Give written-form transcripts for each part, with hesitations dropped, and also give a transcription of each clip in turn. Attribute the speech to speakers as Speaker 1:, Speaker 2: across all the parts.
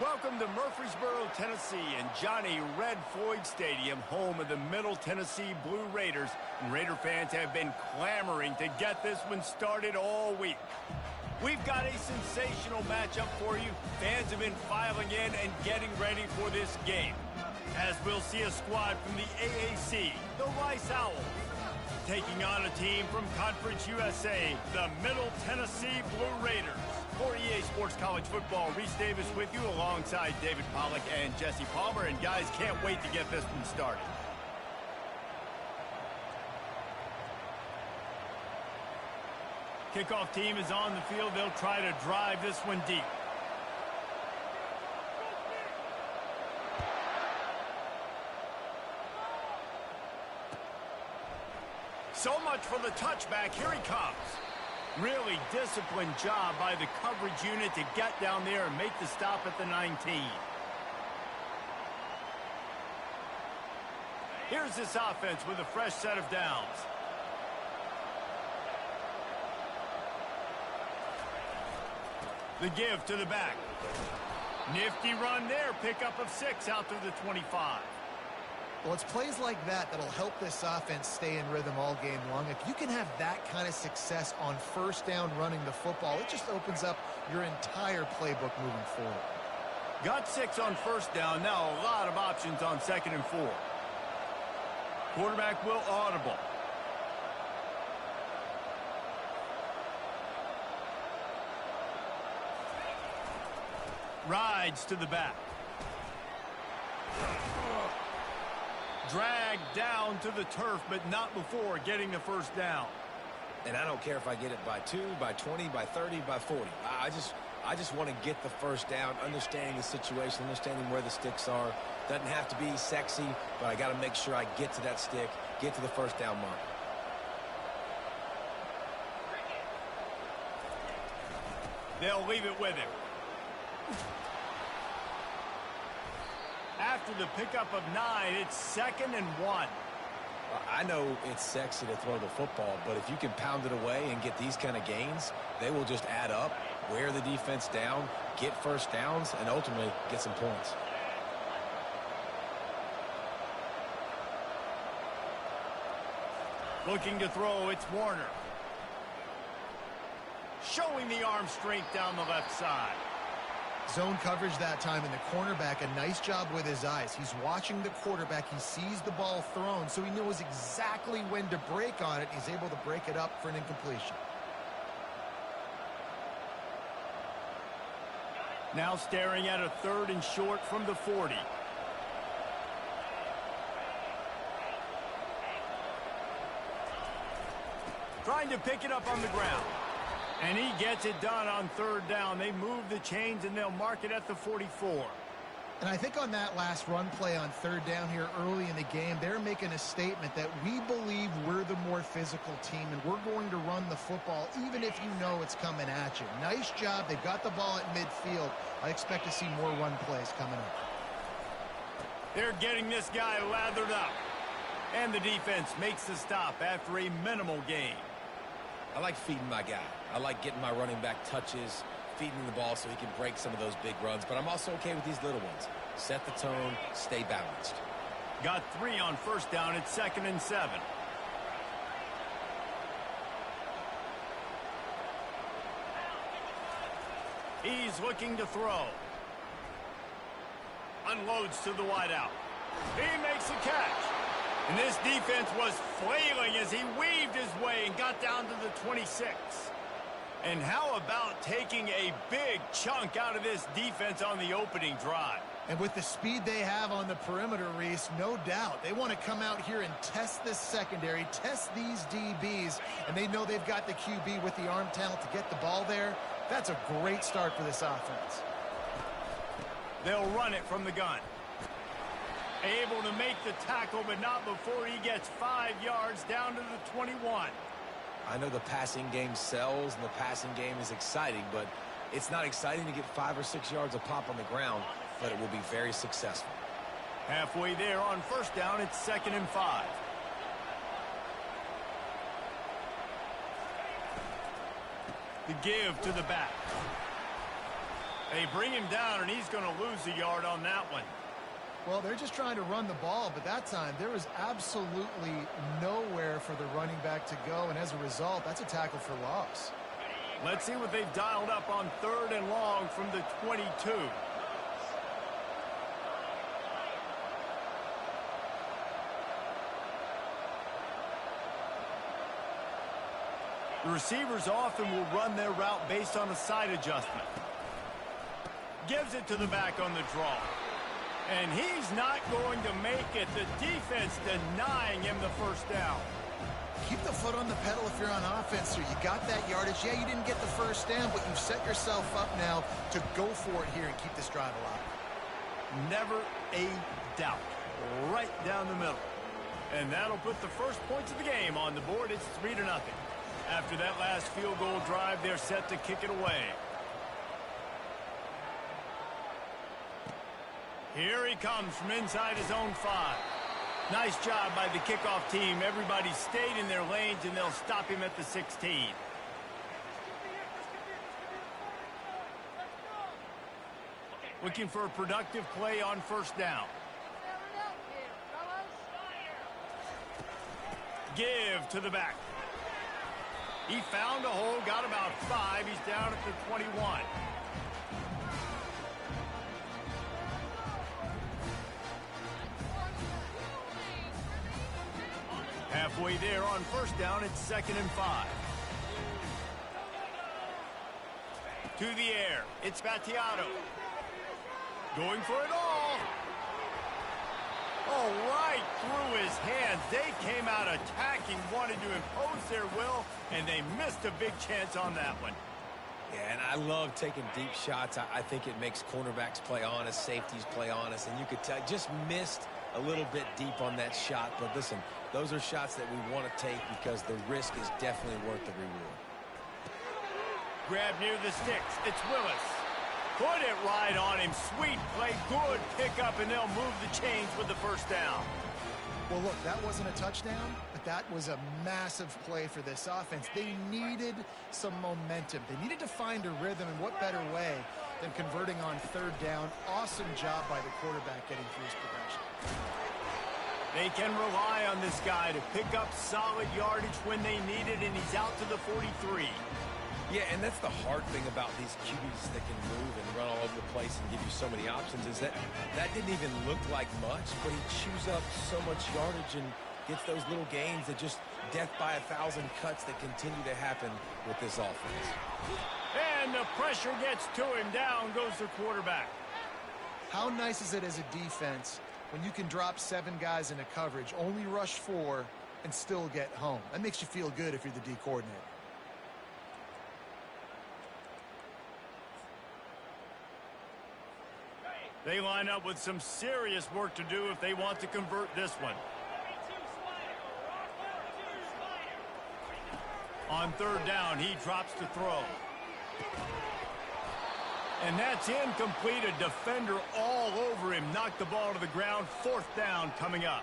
Speaker 1: Welcome to Murfreesboro, Tennessee, and Johnny Red Floyd Stadium, home of the Middle Tennessee Blue Raiders. And Raider fans have been clamoring to get this one started all week. We've got a sensational matchup for you. Fans have been filing in and getting ready for this game, as we'll see a squad from the AAC, the Rice Owls, taking on a team from Conference USA, the Middle Tennessee Blue Raiders. For EA Sports College Football, Reese Davis with you alongside David Pollack and Jesse Palmer. And guys, can't wait to get this one started. Kickoff team is on the field. They'll try to drive this one deep. So much for the touchback. Here he comes. Really disciplined job by the coverage unit to get down there and make the stop at the 19. Here's this offense with a fresh set of downs. The give to the back. Nifty run there. Pickup of 6 out to the 25.
Speaker 2: Well, it's plays like that that'll help this offense stay in rhythm all game long. If you can have that kind of success on first down running the football, it just opens up your entire playbook moving forward.
Speaker 1: Got 6 on first down. Now a lot of options on 2nd and 4. Quarterback will audible. Rides to the back. Dragged down to the turf, but not before getting the first down.
Speaker 3: And I don't care if I get it by 2, by 20, by 30, by 40. I just want to get the first down, understanding the situation, understanding where the sticks are. Doesn't have to be sexy, but I got to make sure I get to that stick, get to the first down mark.
Speaker 1: They'll leave it with him. After the pickup of 9, it's 2nd and 1.
Speaker 3: I know it's sexy to throw the football, but if you can pound it away and get these kind of gains, they will just add up, wear the defense down, get first downs, and ultimately get some points.
Speaker 1: Looking to throw, it's Warner. Showing the arm strength down the left side.
Speaker 2: Zone coverage that time, and the cornerback, a nice job with his eyes. He's watching the quarterback. He sees the ball thrown, so he knows exactly when to break on it. He's able to break it up for an incompletion.
Speaker 1: Now staring at a 3rd and short from the 40. Trying to pick it up on the ground. And he gets it done on 3rd down. They move the chains, and they'll mark it at the 44.
Speaker 2: And I think on that last run play on 3rd down here early in the game, they're making a statement that we believe we're the more physical team, and we're going to run the football even if you know it's coming at you. Nice job. They've got the ball at midfield. I expect to see more run plays coming up.
Speaker 1: They're getting this guy lathered up. And the defense makes the stop after a minimal gain.
Speaker 3: I like feeding my guy. I like getting my running back touches, feeding the ball so he can break some of those big runs. But I'm also okay with these little ones. Set the tone, stay balanced.
Speaker 1: Got 3 on first down. It's 2nd and 7. He's looking to throw. Unloads to the wideout. He makes the catch. And this defense was flailing as he weaved his way and got down to the 26. And how about taking a big chunk out of this defense on the opening drive?
Speaker 2: And with the speed they have on the perimeter, Reese, no doubt, they want to come out here and test this secondary, test these DBs, and they know they've got the QB with the arm talent to get the ball there. That's a great start for this offense.
Speaker 1: They'll run it from the gun. Able to make the tackle, but not before he gets 5 yards down to the 21.
Speaker 3: I know the passing game sells and the passing game is exciting, but it's not exciting to get 5 or 6 yards of pop on the ground, but it will be very successful.
Speaker 1: Halfway there on first down, it's 2nd and 5. The give to the back. They bring him down, and he's going to lose a yard on that one.
Speaker 2: Well, they're just trying to run the ball, but that time there was absolutely nowhere for the running back to go, and as a result, that's a tackle for loss.
Speaker 1: Let's see what they've dialed up on 3rd and long from the 22. The receivers often will run their route based on a side adjustment. Gives it to the back on the draw. And he's not going to make it. The defense denying him the first down.
Speaker 2: Keep the foot on the pedal if you're on offense, sir. You got that yardage. Yeah, you didn't get the first down, but you've set yourself up now to go for it here and keep this drive alive.
Speaker 1: Never a doubt. Right down the middle. And that'll put the first points of the game on the board. It's 3-0. After that last field goal drive, they're set to kick it away. Here he comes from inside his own 5. Nice job by the kickoff team. Everybody stayed in their lanes, and they'll stop him at the 16. Looking for a productive play on first down. Give to the back. He found a hole, got about 5. He's down at the 21. Halfway there on first down, it's 2nd and 5. To the air, it's Battiato. Going for it all. Oh, right through his hands. They came out attacking, wanted to impose their will, and they missed a big chance on that one.
Speaker 3: Yeah, and I love taking deep shots. I think it makes cornerbacks play honest, safeties play honest, and you could tell just missed a little bit deep on that shot. But listen, those are shots that we want to take because the risk is definitely worth the reward.
Speaker 1: Grab near the sticks. It's Willis. Put it right on him. Sweet play. Good pickup, and they'll move the chains with the first down.
Speaker 2: Well, look, that wasn't a touchdown, but that was a massive play for this offense. They needed some momentum. They needed to find a rhythm, and what better way than converting on 3rd down. Awesome job by the quarterback getting through his progression.
Speaker 1: They can rely on this guy to pick up solid yardage when they need it, and he's out to the 43.
Speaker 3: Yeah, and that's the hard thing about these QBs that can move and run all over the place and give you so many options is that didn't even look like much, but he chews up so much yardage and gets those little gains that just death by 1,000 cuts that continue to happen with this offense.
Speaker 1: And the pressure gets to him. Down goes the quarterback.
Speaker 2: How nice is it as a defense when you can drop 7 guys into coverage, only rush 4, and still get home? That makes you feel good if you're the D coordinator.
Speaker 1: They line up with some serious work to do if they want to convert this one. On 3rd down, he drops to throw. And that's incomplete. A defender all over him. Knocked the ball to the ground. 4th down coming up.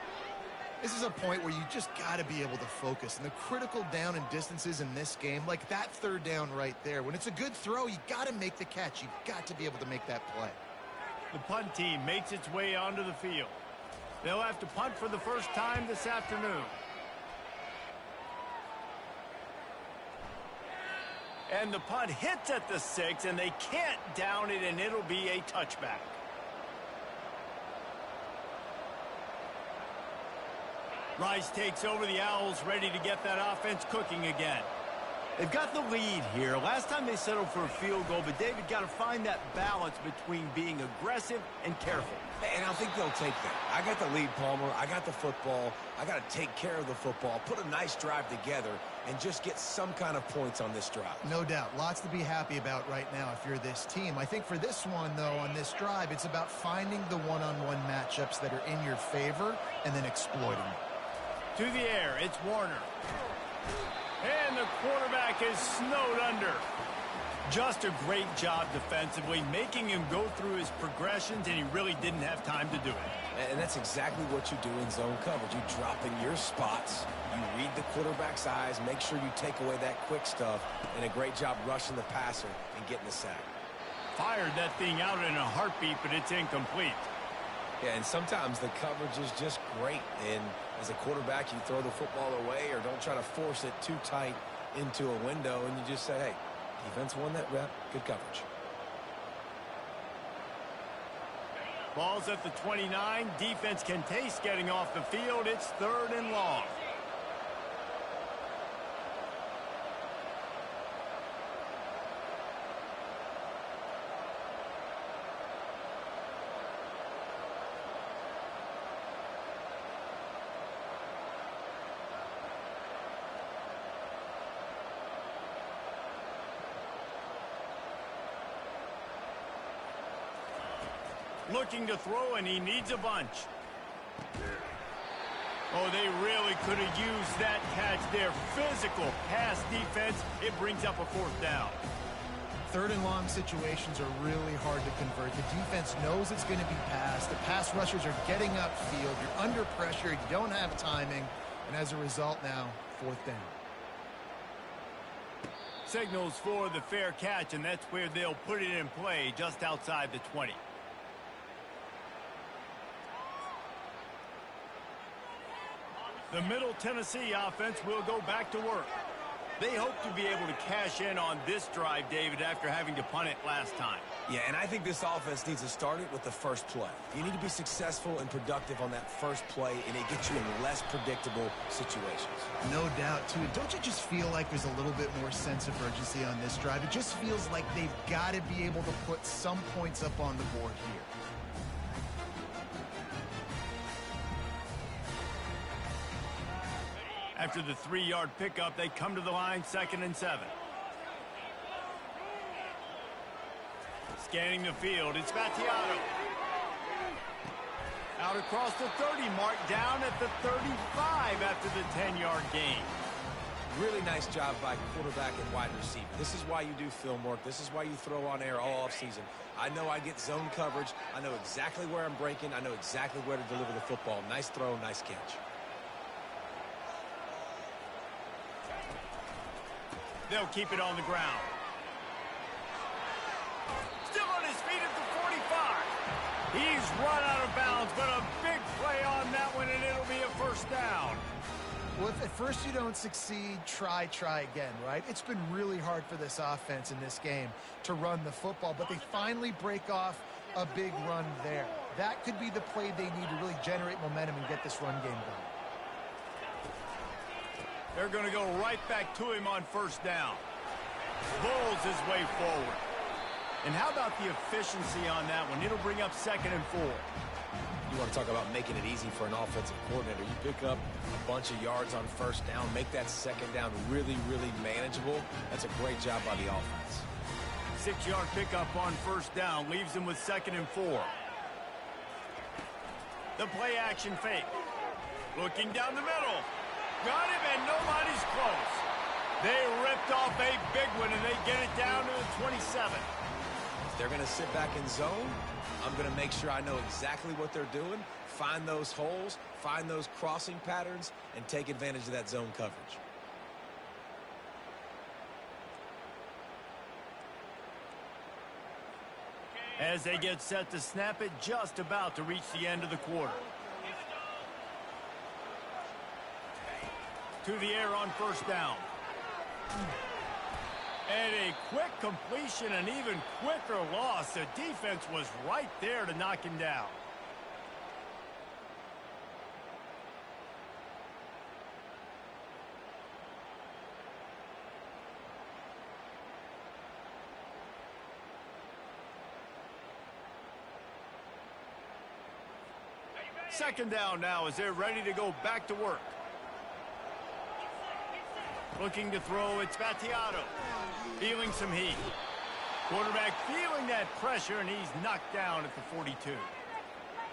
Speaker 2: This is a point where you just got to be able to focus. And the critical down and distances in this game, like that 3rd down right there, when it's a good throw, you got to make the catch. You've got to be able to make that play.
Speaker 1: The punt team makes its way onto the field. They'll have to punt for the first time this afternoon. And the punt hits at the 6, and they can't down it, and it'll be a touchback. Rice takes over the Owls, ready to get that offense cooking again. They've got the lead here. Last time they settled for a field goal, but David got to find that balance between being aggressive and careful.
Speaker 3: And I think they'll take that. I got the lead, Palmer. I got the football. I got to take care of the football, put a nice drive together, and just get some kind of points on this drive.
Speaker 2: No doubt. Lots to be happy about right now if you're this team. I think for this one, though, on this drive, it's about finding the one-on-one matchups that are in your favor and then exploiting them.
Speaker 1: To the air, it's Warner. And the quarterback is snowed under. Just a great job defensively, making him go through his progressions, and he really didn't have time to do it.
Speaker 3: And that's exactly what you do in zone coverage. You drop in your spots, you read the quarterback's eyes, make sure you take away that quick stuff, and a great job rushing the passer and getting the sack.
Speaker 1: fired that thing out in a heartbeat, but it's incomplete.
Speaker 3: Yeah, and sometimes the coverage is just great. And as a quarterback, you throw the football away or don't try to force it too tight into a window, and you just say, hey, defense won that rep. Good coverage.
Speaker 1: Ball's at the 29. Defense can taste getting off the field. It's 3rd and long. Looking to throw, and he needs a bunch. Oh, they really could have used that catch there. Physical pass defense. It brings up a 4th down.
Speaker 2: 3rd and long situations are really hard to convert. The defense knows it's going to be passed. The pass rushers are getting upfield. You're under pressure. You don't have timing. And as a result now, 4th down.
Speaker 1: Signals for the fair catch, and that's where they'll put it in play, just outside the 20. The Middle Tennessee offense will go back to work. They hope to be able to cash in on this drive, David, after having to punt it last time.
Speaker 3: Yeah, and I think this offense needs to start it with the first play. You need to be successful and productive on that first play, and it gets you in less predictable situations.
Speaker 2: No doubt, too. Don't you just feel like there's a little bit more sense of urgency on this drive? It just feels like they've got to be able to put some points up on the board here.
Speaker 1: After the 3-yard pickup, they come to the line, 2nd and 7. Scanning the field, it's Battiato. Out across the 30 mark, down at the 35 after the 10-yard gain.
Speaker 3: Really nice job by quarterback and wide receiver. This is why you do film work. This is why you throw on air all offseason. I know I get zone coverage. I know exactly where I'm breaking. I know exactly where to deliver the football. Nice throw, nice catch.
Speaker 1: They'll keep it on the ground. Still on his feet at the 45. He's run out of bounds, but a big play on that one, and it'll be a 1st down.
Speaker 2: Well, if at first you don't succeed, try again, right? It's been really hard for this offense in this game to run the football, but they finally break off a big run there. That could be the play they need to really generate momentum and get this run game going.
Speaker 1: They're going to go right back to him on 1st down. Bulls his way forward. And how about the efficiency on that one? It'll bring up 2nd and 4.
Speaker 3: You want to talk about making it easy for an offensive coordinator. You pick up a bunch of yards on 1st down, make that 2nd down really, really manageable. That's a great job by the offense.
Speaker 1: 6-yard pickup on 1st down leaves him with 2nd and 4. The play action fake. Looking down the middle. Got him, and nobody's close. They ripped off a big one, and they get it down to the 27.
Speaker 3: If they're going to sit back in zone, I'm going to make sure I know exactly what they're doing, find those holes, find those crossing patterns, and take advantage of that zone coverage.
Speaker 1: As they get set to snap it, just about to reach the end of the quarter. To the air on 1st down. And a quick completion, an even quicker loss. The defense was right there to knock him down. Second down now as they're ready to go back to work. Looking to throw, it's Battiato. Feeling some heat. Quarterback feeling that pressure, and he's knocked down at the 42.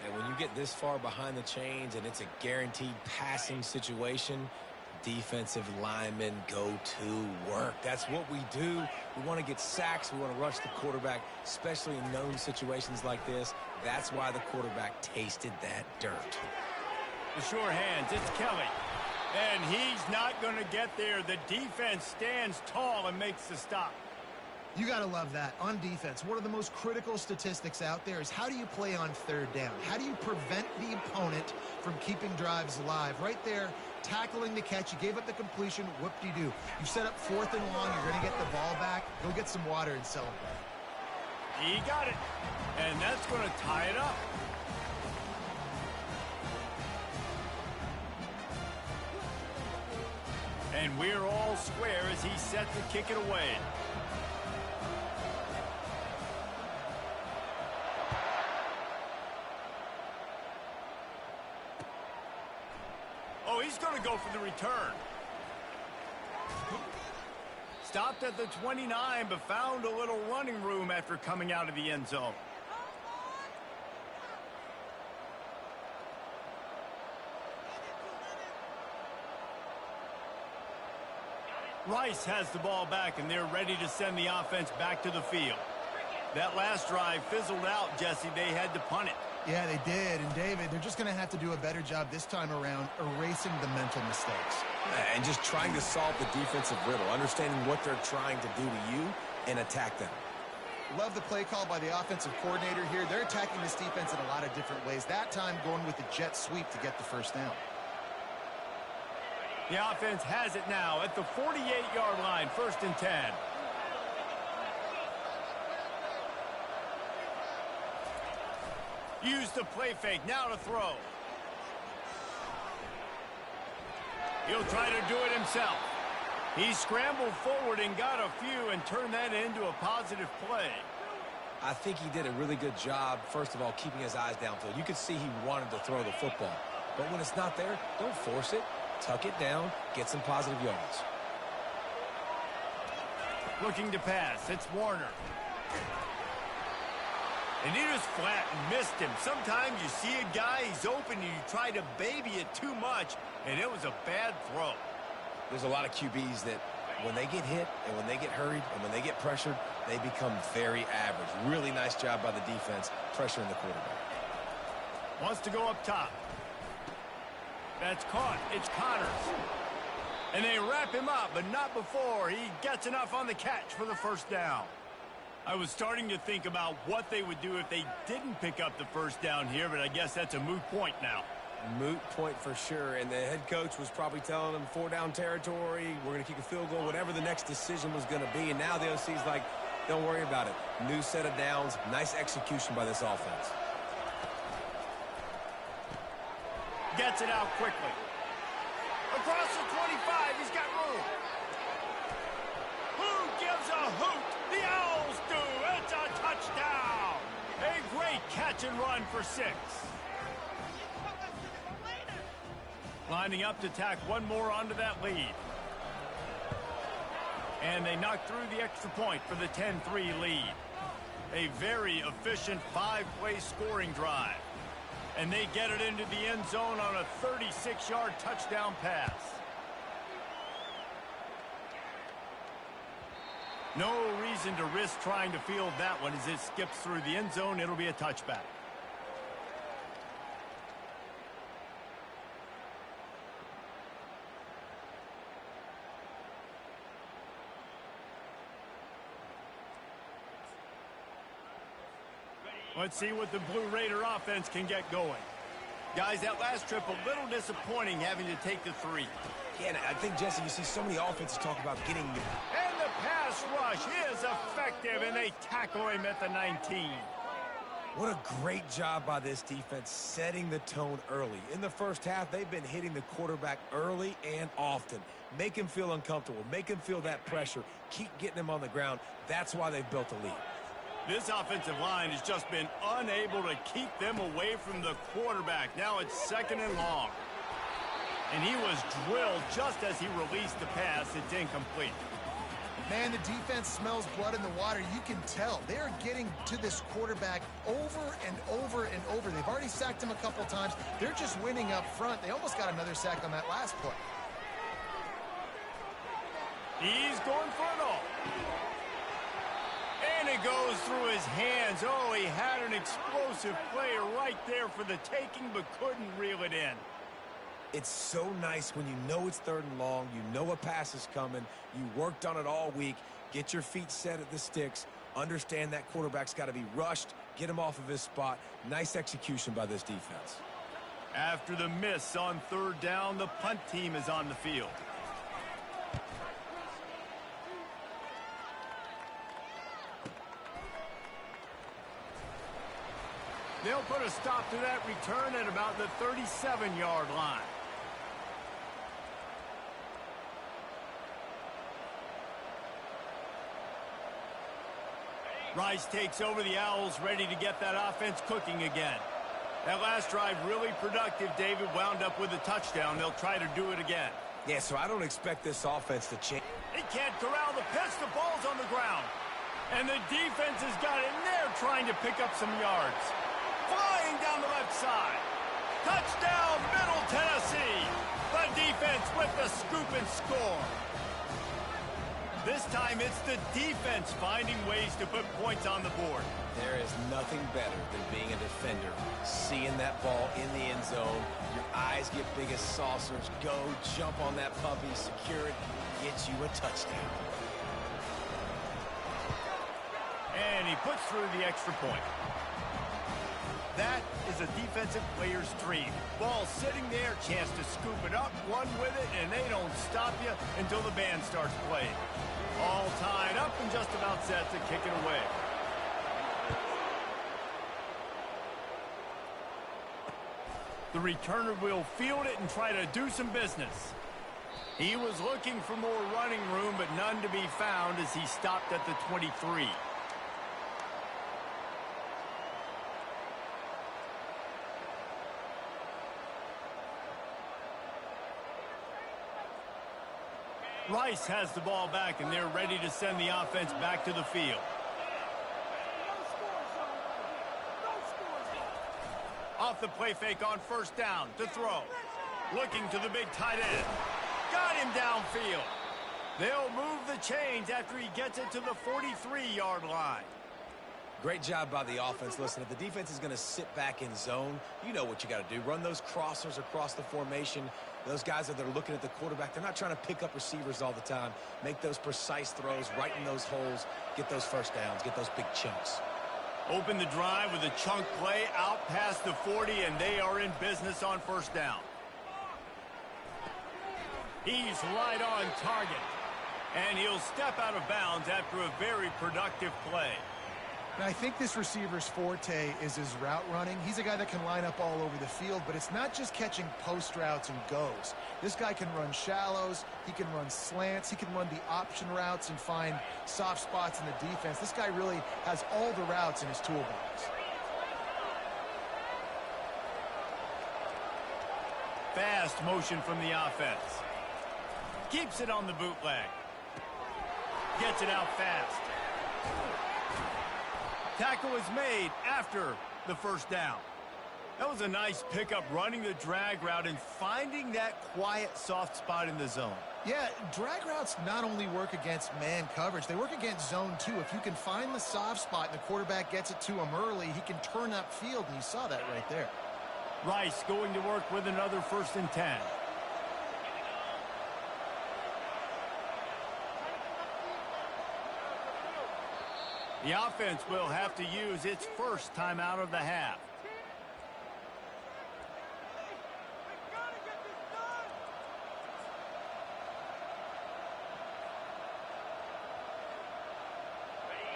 Speaker 3: And when you get this far behind the chains and it's a guaranteed passing situation, defensive linemen go to work. That's what we do. We want to get sacks. We want to rush the quarterback, especially in known situations like this. That's why the quarterback tasted that dirt.
Speaker 1: The sure hands, it's Kelly. And he's not going to get there. The defense stands tall and makes the stop.
Speaker 2: You got to love that. On defense, one of the most critical statistics out there is how do you play on third down? How do you prevent the opponent from keeping drives alive? Right there, tackling the catch. You gave up the completion. Whoop-de-doo. You set up 4th and long. You're going to get the ball back. Go get some water and celebrate.
Speaker 1: He got it. And that's going to tie it up. And we're all square as he's set to kick it away. Oh, he's going to go for the return. Stopped at the 29, but found a little running room after coming out of the end zone. Rice has the ball back, and they're ready to send the offense back to the field. That last drive fizzled out, Jesse. They had to punt it.
Speaker 2: Yeah, they did. And, David, they're just going to have to do a better job this time around erasing the mental mistakes.
Speaker 3: And just trying to solve the defensive riddle, understanding what they're trying to do to you and attack them.
Speaker 2: Love the play call by the offensive coordinator here. They're attacking this defense in a lot of different ways. That time going with the jet sweep to get the first down.
Speaker 1: The offense has it now at the 48-yard line, 1st and 10. Use the play fake, now to throw. He'll try to do it himself. He scrambled forward and got a few and turned that into a positive play.
Speaker 3: I think he did a really good job, first of all, keeping his eyes downfield. You could see he wanted to throw the football. But when it's not there, don't force it. Tuck it down, get some positive yards.
Speaker 1: Looking to pass, it's Warner. And he just flat and missed him. Sometimes you see a guy, he's open, and you try to baby it too much, and it was a bad throw.
Speaker 3: There's a lot of QBs that when they get hit and when they get hurried and when they get pressured, they become very average. Really nice job by the defense pressuring the quarterback.
Speaker 1: Wants to go up top. That's caught. It's Connors. And they wrap him up, but not before he gets enough on the catch for the first down. I was starting to think about what they would do if they didn't pick up the first down here, but I guess that's a moot point now.
Speaker 3: Moot point for sure, and the head coach was probably telling them 4-down territory, we're going to kick a field goal, whatever the next decision was going to be, and now the OC's like, don't worry about it. New set of downs, nice execution by this offense.
Speaker 1: Gets it out quickly. Across the 25, he's got room. Who gives a hoot? The Owls do. It's a touchdown. A great catch and run for 6. Lining up to tack one more onto that lead. And they knock through the extra point for the 10-3 lead. A very efficient 5-play scoring drive. And they get it into the end zone on a 36-yard touchdown pass. No reason to risk trying to field that one. As it skips through the end zone, it'll be a touchback. Let's see what the Blue Raider offense can get going. Guys, that last trip a little disappointing having to take the 3.
Speaker 3: Yeah, and I think, Jesse, you see so many offenses talk about getting...
Speaker 1: And the pass rush is effective, and they tackle him at the 19.
Speaker 3: What a great job by this defense setting the tone early. In the first half, they've been hitting the quarterback early and often. Make him feel uncomfortable. Make him feel that pressure. Keep getting him on the ground. That's why they've built a lead.
Speaker 1: This offensive line has just been unable to keep them away from the quarterback. Now it's 2nd and long. And he was drilled just as he released the pass. It's incomplete.
Speaker 2: Man, the defense smells blood in the water. You can tell. They're getting to this quarterback over and over and over. They've already sacked him a couple times. They're just winning up front. They almost got another sack on that last play.
Speaker 1: He's going for it all. And it goes through his hands. Oh, he had an explosive play right there for the taking, but couldn't reel it in.
Speaker 3: It's so nice when you know it's 3rd and long, you know a pass is coming, you worked on it all week, get your feet set at the sticks, understand that quarterback's got to be rushed, get him off of his spot. Nice execution by this defense.
Speaker 1: After the miss on 3rd down, the punt team is on the field. They'll put a stop to that return at about the 37-yard line. Rice takes over the Owls, ready to get that offense cooking again. That last drive really productive. David wound up with a touchdown. They'll try to do it again.
Speaker 3: Yeah, so I don't expect this offense to change.
Speaker 1: They can't corral the pitch. The ball's on the ground. And the defense has got in there trying to pick up some yards. Flying down the left side. Touchdown, Middle Tennessee. The defense with the scoop and score. This time it's the defense finding ways to put points on the board.
Speaker 3: There is nothing better than being a defender. Seeing that ball in the end zone, your eyes get big as saucers. Go, jump on that puppy, secure it, get you a touchdown.
Speaker 1: And he puts through the extra point. That is a defensive player's dream. Ball sitting there, chance to scoop it up, run with it, and they don't stop you until the band starts playing. All tied up and just about set to kick it away. The returner will field it and try to do some business. He was looking for more running room, but none to be found as he stopped at the 23. Rice has the ball back, and they're ready to send the offense back to the field. Off the play fake on 1st down to throw. Looking to the big tight end. Got him downfield. They'll move the chains after he gets it to the 43-yard line.
Speaker 3: Great job by the offense. Listen, if the defense is going to sit back in zone, you know what you got to do. Run those crossers across the formation. Those guys that are looking at the quarterback, they're not trying to pick up receivers all the time. Make those precise throws, right in those holes, get those 1st downs, get those big chunks.
Speaker 1: Open the drive with a chunk play out past the 40, and they are in business on 1st down. He's right on target, and he'll step out of bounds after a very productive play.
Speaker 2: Now, I think this receiver's forte is his route running. He's a guy that can line up all over the field, but it's not just catching post routes and goes. This guy can run shallows, he can run slants, he can run the option routes and find soft spots in the defense. This guy really has all the routes in his toolbox.
Speaker 1: Fast motion from the offense. Keeps it on the bootleg. Gets it out fast. Tackle is made after the 1st down. That was a nice pickup, running the drag route and finding that quiet, soft spot in the zone.
Speaker 2: Yeah, drag routes not only work against man coverage, they work against zone too. If you can find the soft spot and the quarterback gets it to him early, he can turn upfield, and you saw that right there.
Speaker 1: Rice going to work with another 1st and 10. The offense will have to use its 1st time out of the half.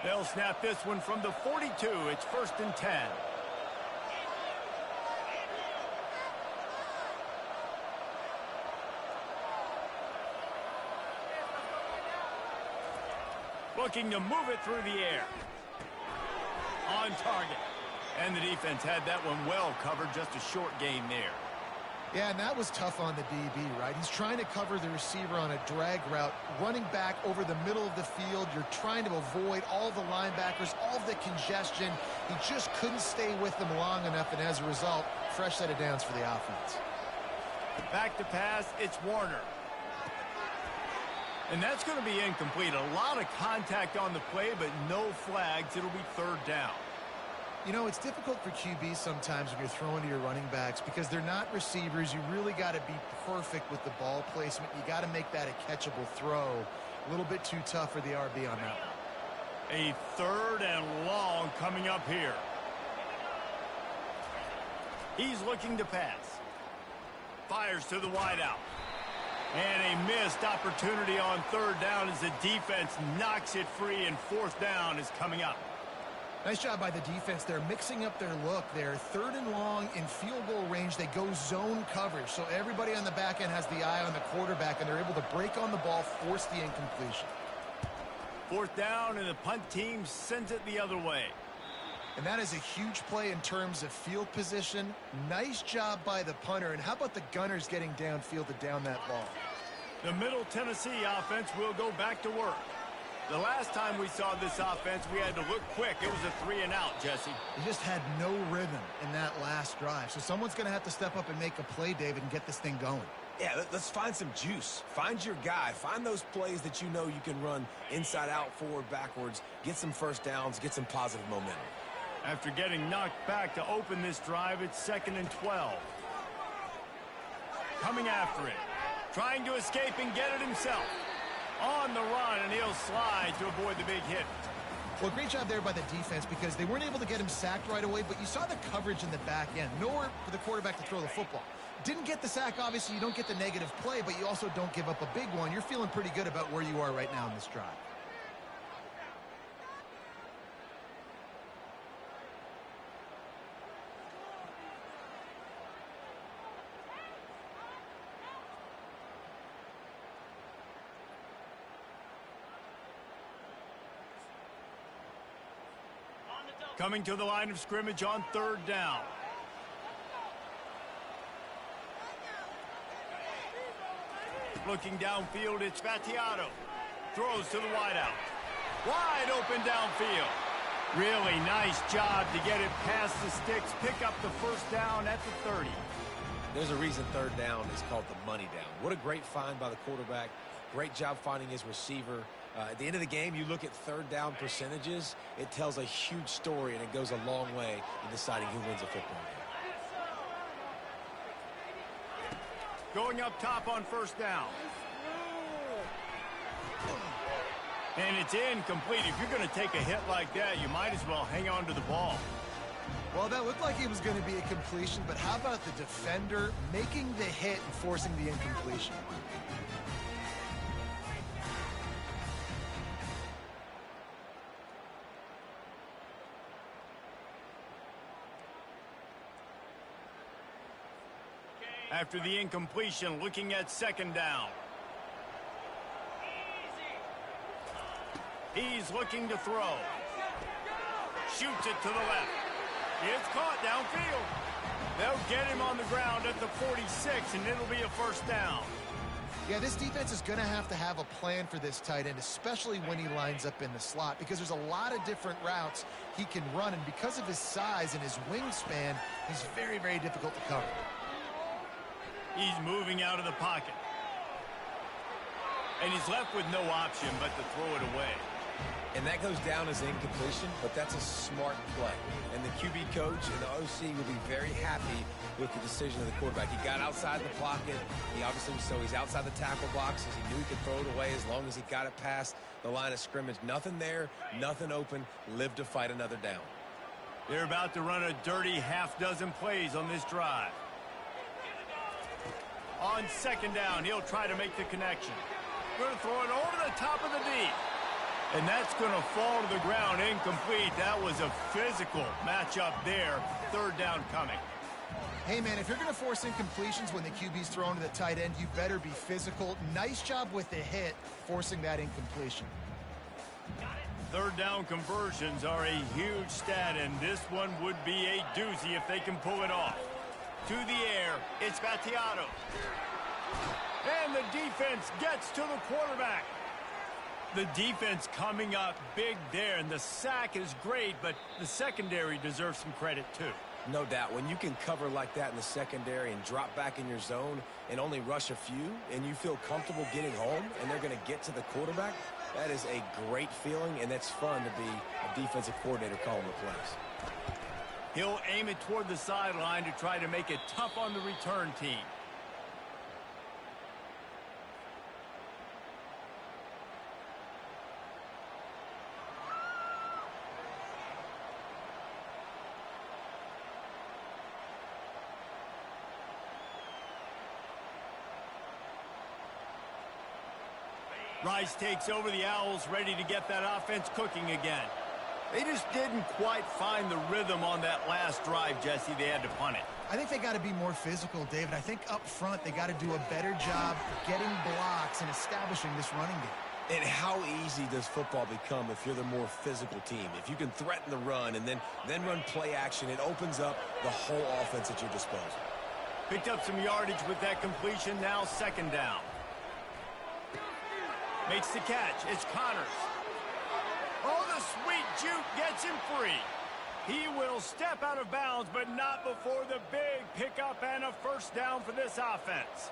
Speaker 1: They'll snap this one from the 42. It's 1st and 10. Looking to move it through the air. On target. And the defense had that one well covered. Just a short gain there.
Speaker 2: Yeah, and that was tough on the DB, right? He's trying to cover the receiver on a drag route, running back over the middle of the field. You're trying to avoid all the linebackers, all of the congestion. He just couldn't stay with them long enough, and as a result, fresh set of downs for the offense.
Speaker 1: Back to pass, it's Warner. And that's going to be incomplete. A lot of contact on the play, but no flags. It'll be 3rd down.
Speaker 2: You know, it's difficult for QBs sometimes when you're throwing to your running backs because they're not receivers. You really got to be perfect with the ball placement. You got to make that a catchable throw. A little bit too tough for the RB on that one.
Speaker 1: A 3rd and long coming up here. He's looking to pass. Fires to the wideout. And a missed opportunity on 3rd down as the defense knocks it free, and 4th down is coming up.
Speaker 2: Nice job by the defense. They're mixing up their look. They're 3rd and long in field goal range. They go zone coverage. So everybody on the back end has the eye on the quarterback, and they're able to break on the ball, force the incompletion.
Speaker 1: 4th down, and the punt team sends it the other way.
Speaker 2: And that is a huge play in terms of field position. Nice job by the punter. And how about the Gunners getting downfield to down that ball?
Speaker 1: The Middle Tennessee offense will go back to work. The last time we saw this offense, we had to look quick. It was a 3 and out, Jesse.
Speaker 2: They just had no rhythm in that last drive. So someone's going to have to step up and make a play, David, and get this thing going.
Speaker 3: Yeah, let's find some juice. Find your guy. Find those plays that you know you can run inside out, forward, backwards. Get some first downs. Get some positive momentum.
Speaker 1: After getting knocked back to open this drive, it's 2nd and 12. Coming after it. Trying to escape and get it himself. On the run, and he'll slide to avoid the big hit.
Speaker 2: Well, great job there by the defense because they weren't able to get him sacked right away, but you saw the coverage in the back end. Nowhere for the quarterback to throw the football. Didn't get the sack, obviously. You don't get the negative play, but you also don't give up a big one. You're feeling pretty good about where you are right now in this drive.
Speaker 1: Coming to the line of scrimmage on 3rd down. Looking downfield, it's Fatiato. Throws to the wideout. Wide open downfield. Really nice job to get it past the sticks. Pick up the 1st down at the 30.
Speaker 3: There's a reason 3rd down is called the money down. What a great find by the quarterback. Great job finding his receiver. At the end of the game, you look at 3rd down percentages. It tells a huge story, and it goes a long way in deciding who wins a football game.
Speaker 1: Going up top on 1st down. And it's incomplete. If you're going to take a hit like that, you might as well hang on to the ball.
Speaker 2: Well, that looked like it was going to be a completion, but how about the defender making the hit and forcing the incompletion?
Speaker 1: After the incompletion, looking at 2nd down. He's looking to throw. Shoots it to the left. It's caught downfield. They'll get him on the ground at the 46, and it'll be a 1st down.
Speaker 2: Yeah, this defense is going to have a plan for this tight end, especially when he lines up in the slot, because there's a lot of different routes he can run, and because of his size and his wingspan, he's very, very difficult to cover.
Speaker 1: He's moving out of the pocket. And he's left with no option but to throw it away.
Speaker 3: And that goes down as incompletion, but that's a smart play. And the QB coach and the OC will be very happy with the decision of the quarterback. He got outside the pocket. He obviously was so he's outside the tackle boxes. He knew he could throw it away as long as he got it past the line of scrimmage. Nothing there, nothing open. Live to fight another down.
Speaker 1: They're about to run a dirty half-dozen plays on this drive. On 2nd down, he'll try to make the connection. Going to throw it over the top of the D. And that's going to fall to the ground incomplete. That was a physical matchup there. 3rd down coming.
Speaker 2: Hey, man, if you're going to force incompletions when the QB's thrown to the tight end, you better be physical. Nice job with the hit, forcing that incompletion.
Speaker 1: 3rd down conversions are a huge stat, and this one would be a doozy if they can pull it off. To the air, it's Fatiato. And the defense gets to the quarterback. The defense coming up big there, and the sack is great, but the secondary deserves some credit too.
Speaker 3: No doubt. When you can cover like that in the secondary and drop back in your zone and only rush a few, and you feel comfortable getting home, and they're going to get to the quarterback, that is a great feeling, and that's fun to be a defensive coordinator calling the plays.
Speaker 1: He'll aim it toward the sideline to try to make it tough on the return team. Rice takes over the Owls, ready to get that offense cooking again. They just didn't quite find the rhythm on that last drive, Jesse. They had to punt it.
Speaker 2: I think they got to be more physical, David. I think up front they got to do a better job getting blocks and establishing this running game.
Speaker 3: And how easy does football become if you're the more physical team? If you can threaten the run and then run play action, it opens up the whole offense at your disposal.
Speaker 1: Picked up some yardage with that completion. Now second down. Makes the catch. It's Connors. Oh, the sweet juke gets him free. He will step out of bounds, but not before the big pickup and a first down for this offense.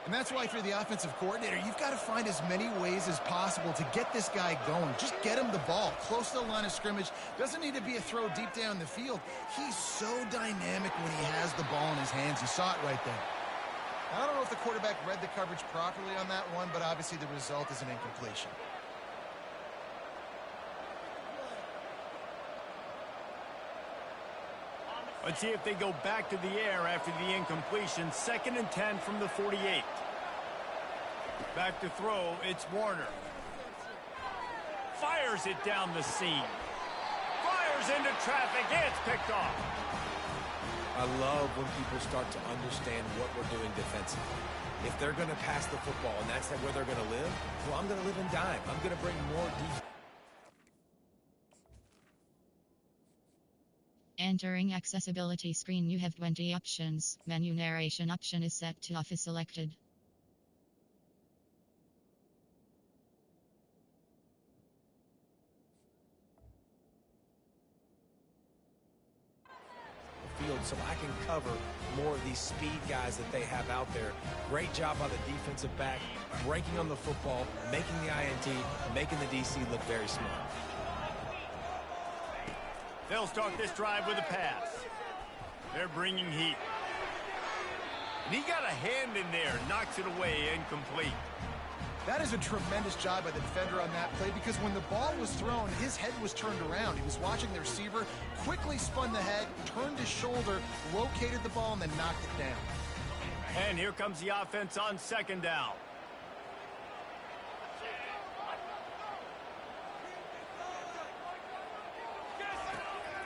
Speaker 2: And that's why if you're the offensive coordinator, you've got to find as many ways as possible to get this guy going. Just get him the ball close to the line of scrimmage. Doesn't need to be a throw deep down the field. He's so dynamic when he has the ball in his hands. You saw it right there. I don't know if the quarterback read the coverage properly on that one, but obviously the result is an incompletion.
Speaker 1: Let's see if they go back to the air after the incompletion. 2nd and 10 from the 48. Back to throw, it's Warner. Fires it down the seam. Fires into traffic, it's picked off.
Speaker 3: I love when people start to understand what we're doing defensively. If they're going to pass the football and that's where they're going to live, well, I'm going to live in dime. I'm going to bring more defense.
Speaker 4: Entering accessibility screen, you have 20 options. Menu narration option is set to off is selected.
Speaker 3: Field so I can cover more of these speed guys that they have out there. Great job by the defensive back, breaking on the football, making the INT, making the DC look very smart.
Speaker 1: They'll start this drive with a pass. They're bringing heat. And he got a hand in there, knocks it away, incomplete.
Speaker 2: That is a tremendous job by the defender on that play because when the ball was thrown, his head was turned around. He was watching the receiver, quickly spun the head, turned his shoulder, located the ball, and then knocked it down.
Speaker 1: And here comes the offense on 2nd down.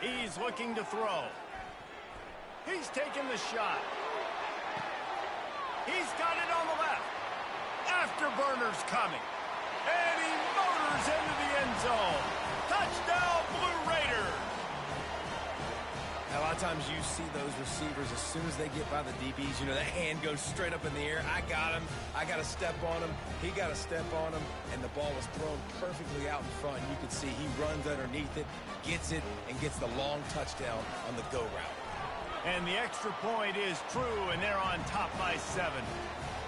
Speaker 1: He's looking to throw. He's taking the shot. He's got it on the left. Afterburner's coming. And he motors into the end zone. Touchdown, Blue Raiders.
Speaker 3: A lot of times you see those receivers, as soon as they get by the DBs, you know, that hand goes straight up in the air. I got him. I got to step on him. He got to step on him. And the ball was thrown perfectly out in front. You could see he runs underneath it, gets it, and gets the long touchdown on the go route.
Speaker 1: And the extra point is true, and they're on top by 7.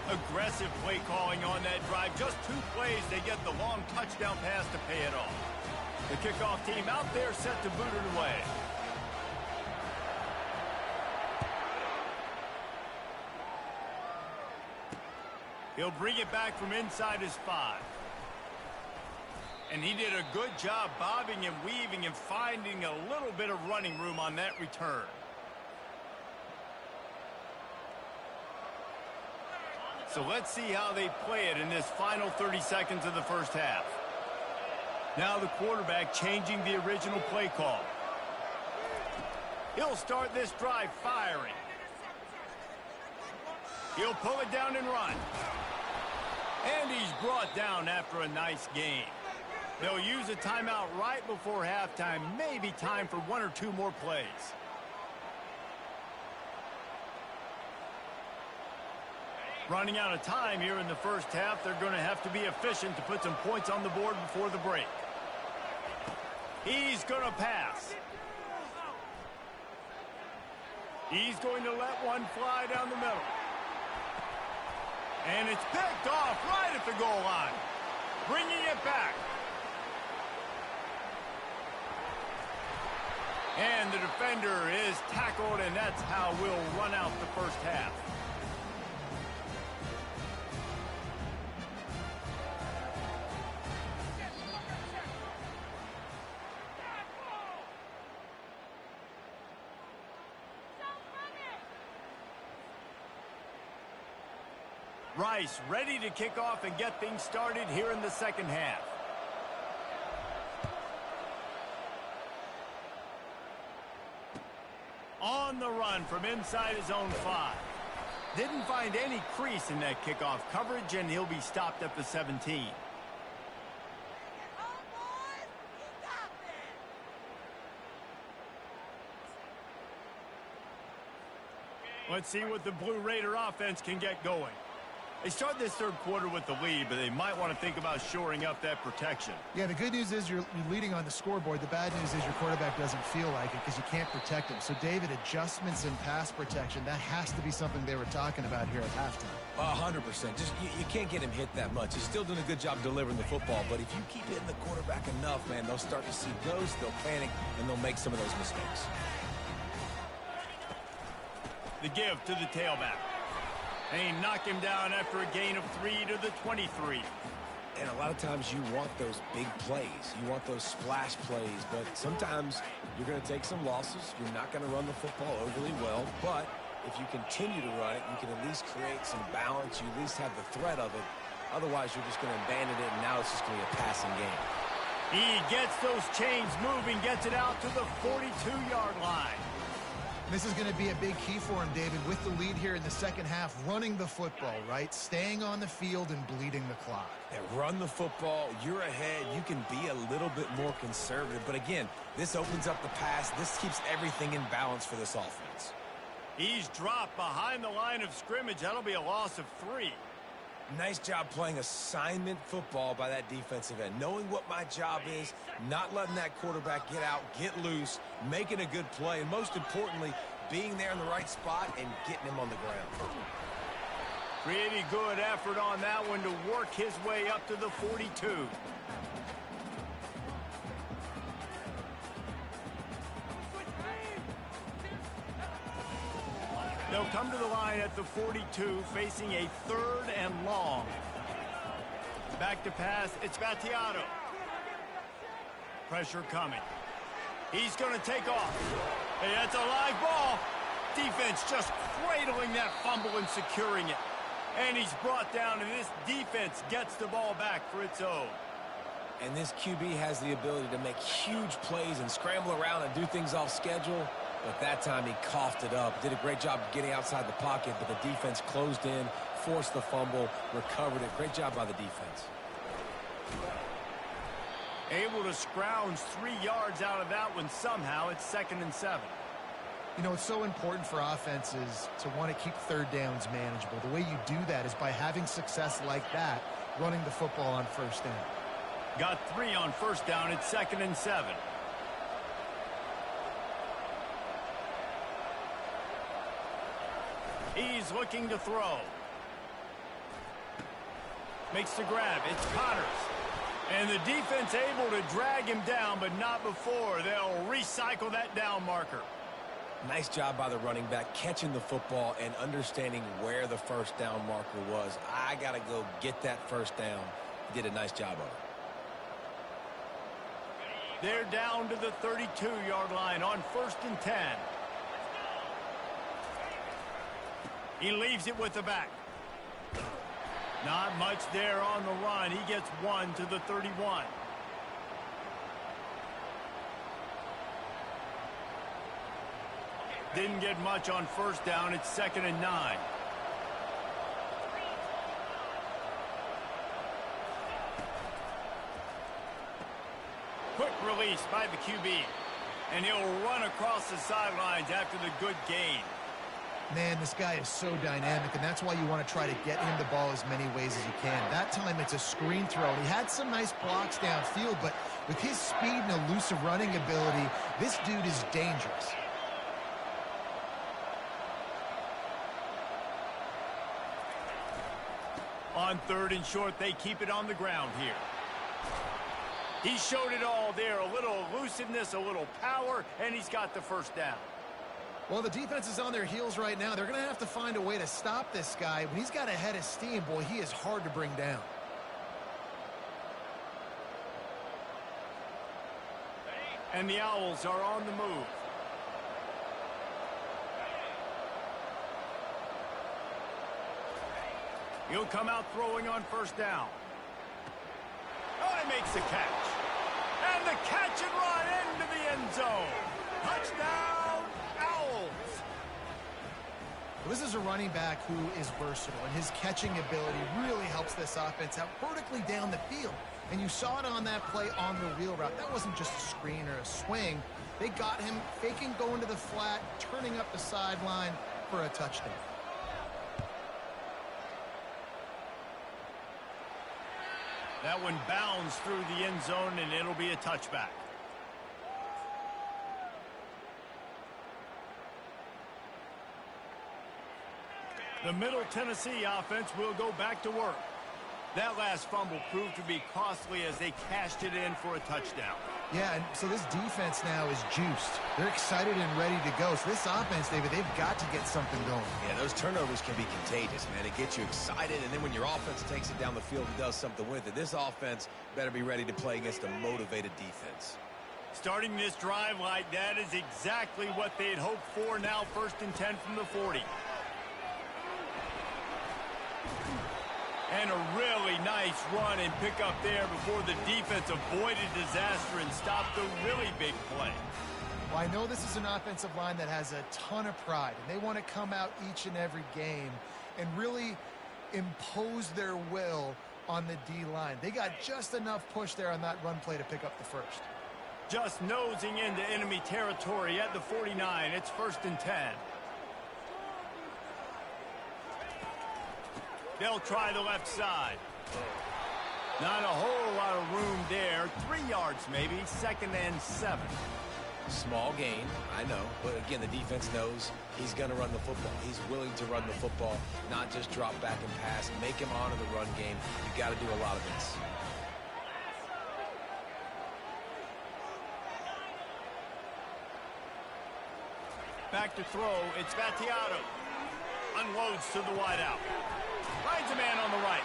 Speaker 1: Aggressive play calling on that drive. Just 2 plays, they get the long touchdown pass to pay it off. The kickoff team out there set to boot it away. He'll bring it back from inside his 5. And he did a good job bobbing and weaving and finding a little bit of running room on that return. So let's see how they play it in this final 30 seconds of the first half. Now the quarterback changing the original play call. He'll start this drive firing. He'll pull it down and run. And he's brought down after a nice game. They'll use a timeout right before halftime. Maybe time for 1 or 2 more plays. Running out of time here in the first half. They're going to have to be efficient to put some points on the board before the break. He's going to pass. He's going to let one fly down the middle. And it's picked off right at the goal line. Bringing it back. And the defender is tackled, and that's how we'll run out the first half. Rice ready to kick off and get things started here in the second half. On the run from inside his own 5. Didn't find any crease in that kickoff coverage, and he'll be stopped at the 17. Let's see what the Blue Raider offense can get going. They start this third quarter with the lead, but they might want to think about shoring up that protection.
Speaker 2: Yeah, the good news is you're leading on the scoreboard. The bad news is your quarterback doesn't feel like it because you can't protect him. So, David, adjustments in pass protection, that has to be something they were talking about here at halftime.
Speaker 3: 100%. Just you can't get him hit that much. He's still doing a good job delivering the football, but if you keep hitting the quarterback enough, man, they'll start to see ghosts, they'll panic, and they'll make some of those mistakes.
Speaker 1: The give to the tailback. They knock him down after a gain of 3 to the 23.
Speaker 3: And a lot of times you want those big plays. You want those splash plays, but sometimes you're going to take some losses. You're not going to run the football overly well, but if you continue to run it, you can at least create some balance. You at least have the threat of it. Otherwise, you're just going to abandon it, and now it's just going to be a passing game.
Speaker 1: He gets those chains moving, gets it out to the 42-yard line.
Speaker 2: This is going to be a big key for him, David, with the lead here in the second half, running the football, right? Staying on the field and bleeding the clock.
Speaker 3: Yeah, run the football. You're ahead. You can be a little bit more conservative. But again, this opens up the pass. This keeps everything in balance for this offense.
Speaker 1: He's dropped behind the line of scrimmage. That'll be a loss of 3.
Speaker 3: Nice job playing assignment football by that defensive end. Knowing what my job is, not letting that quarterback get out, get loose, making a good play, and most importantly, being there in the right spot and getting him on the ground.
Speaker 1: Pretty good effort on that one to work his way up to the 42. They'll come to the line at the 42, facing a 3rd and long. Back to pass, it's Battiato. Pressure coming. He's going to take off. Hey, that's a live ball. Defense just cradling that fumble and securing it. And he's brought down, and this defense gets the ball back for its own.
Speaker 3: And this QB has the ability to make huge plays and scramble around and do things off schedule. But that time he coughed it up. Did a great job getting outside the pocket, but the defense closed in, forced the fumble, recovered it. Great job by the defense.
Speaker 1: Able to scrounge 3 yards out of that one somehow. It's 2nd and 7.
Speaker 2: You know, it's so important for offenses to want to keep third downs manageable. The way you do that is by having success like that, running the football on first down.
Speaker 1: Got 3 on first down. It's 2nd and 7. He's looking to throw. Makes the grab. It's Connors. And the defense able to drag him down, but not before. They'll recycle that down marker.
Speaker 3: Nice job by the running back, catching the football and understanding where the first down marker was. I got to go get that first down. He did a nice job of it.
Speaker 1: They're down to the 32-yard line on 1st and 10. He leaves it with the back. Not much there on the run. He gets 1 to the 31. Didn't get much on first down. It's 2nd and 9. Quick release by the QB. And he'll run across the sidelines after the good gain.
Speaker 2: Man, this guy is so dynamic, and that's why you want to try to get him the ball as many ways as you can. That time, it's a screen throw. He had some nice blocks downfield, but with his speed and elusive running ability, this dude is dangerous. On 3rd and short, they keep it on the ground here.
Speaker 1: He showed it all there, a little elusiveness, a little power, and he's got the first down.
Speaker 2: Well, the defense is on their heels right now. They're going to have to find a way to stop this guy. When he's got a head of steam, boy, he is hard to bring down.
Speaker 1: And the Owls are on the move. He'll come out throwing on first down. Oh, he makes the catch. And the catch and run into the end zone. Touchdown, Owls.
Speaker 2: This is a running back who is versatile, and his catching ability really helps this offense out vertically down the field. And you saw it on that play on the wheel route. That wasn't just a screen or a swing. They got him faking going to the flat, turning up the sideline for a touchdown.
Speaker 1: That one bounds through the end zone, and it'll be a touchback. The Middle Tennessee offense will go back to work. That last fumble proved to be costly as they cashed it in for a touchdown.
Speaker 2: Yeah, and so this defense now is juiced. They're excited and ready to go. So this offense, David, they've got to get something going.
Speaker 3: Yeah, those turnovers can be contagious, man. It gets you excited, and then when your offense takes it down the field and does something with it, this offense better be ready to play against a motivated defense.
Speaker 1: Starting this drive like that is exactly what they'd hoped for. Now 1st and 10 from the 40. And a really nice run and pick up there before the defense avoided disaster and stopped a really big play.
Speaker 2: Well, I know this is an offensive line that has a ton of pride, and they want to come out each and every game and really impose their will on the D-line. They got just enough push there on that run play to pick up the first.
Speaker 1: Just nosing into enemy territory at the 49. It's 1st and 10. They'll try the left side. Not a whole lot of room there. 3 yards maybe. 2nd and 7.
Speaker 3: Small gain, I know. But again, the defense knows he's going to run the football. He's willing to run the football, not just drop back and pass. Make him honor the run game. You've got to do a lot of this.
Speaker 1: Back to throw. It's Battiato. Unloads to the wideout. Finds a man on the right.